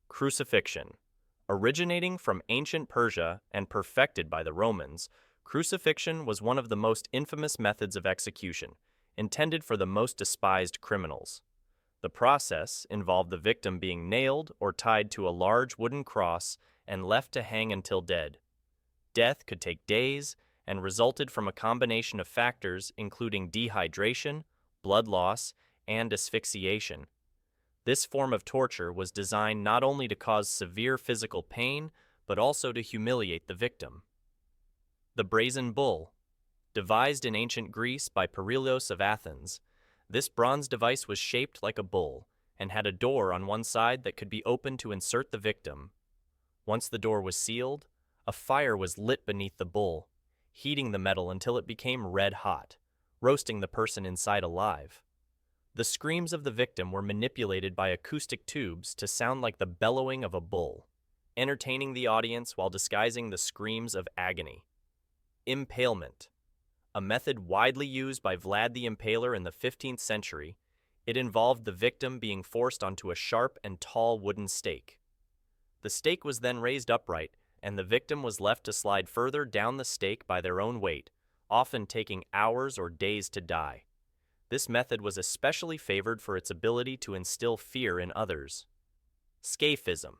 Crucifixion. Originating from ancient Persia and perfected by the Romans, crucifixion was one of the most infamous methods of execution, intended for the most despised criminals. The process involved the victim being nailed or tied to a large wooden cross and left to hang until dead. Death could take days and resulted from a combination of factors including dehydration, blood loss, and asphyxiation. This form of torture was designed not only to cause severe physical pain, but also to humiliate the victim. The Brazen Bull. Devised in ancient Greece by Perillus of Athens, this bronze device was shaped like a bull and had a door on one side that could be opened to insert the victim. Once the door was sealed, a fire was lit beneath the bull, heating the metal until it became red hot, roasting the person inside alive. The screams of the victim were manipulated by acoustic tubes to sound like the bellowing of a bull, entertaining the audience while disguising the screams of agony. Impalement. A method widely used by Vlad the Impaler in the 15th century, it involved the victim being forced onto a sharp and tall wooden stake. The stake was then raised upright, and the victim was left to slide further down the stake by their own weight, often taking hours or days to die. This method was especially favored for its ability to instill fear in others. Scism,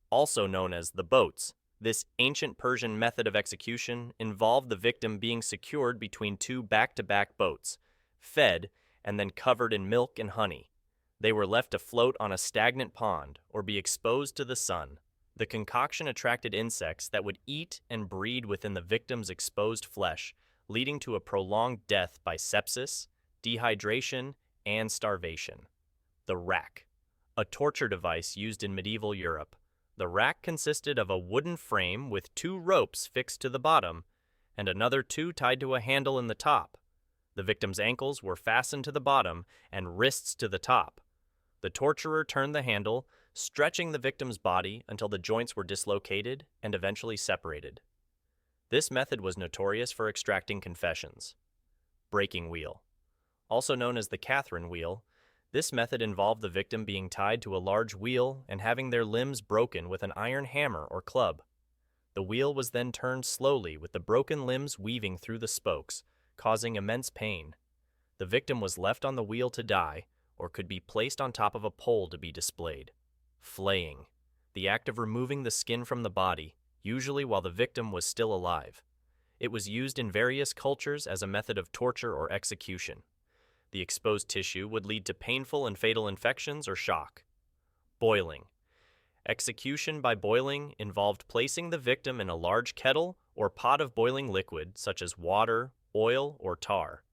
also known as the boats, this ancient Persian method of execution involved the victim being secured between two back-to-back boats, fed and then covered in milk and honey. They were left to float on a stagnant pond or be exposed to the sun. The concoction attracted insects that would eat and breed within the victim's exposed flesh, leading to a prolonged death by sepsis, dehydration, and starvation. The rack, a torture device used in medieval Europe. The rack consisted of a wooden frame with two ropes fixed to the bottom, and another two tied to a handle in the top. The victim's ankles were fastened to the bottom and wrists to the top. The torturer turned the handle, stretching the victim's body until the joints were dislocated and eventually separated. This method was notorious for extracting confessions. Breaking wheel. Also known as the Catherine wheel, this method involved the victim being tied to a large wheel and having their limbs broken with an iron hammer or club. The wheel was then turned slowly with the broken limbs weaving through the spokes, causing immense pain. The victim was left on the wheel to die, or could be placed on top of a pole to be displayed. Flaying, the act of removing the skin from the body, usually while the victim was still alive. It was used in various cultures as a method of torture or execution. The exposed tissue would lead to painful and fatal infections or shock. Boiling. Execution by boiling involved placing the victim in a large kettle or pot of boiling liquid such as water, oil, or tar.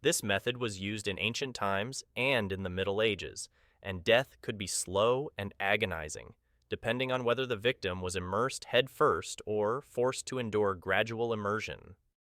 This method was used in ancient times and in the Middle Ages, and death could be slow and agonizing, depending on whether the victim was immersed head first or forced to endure gradual immersion.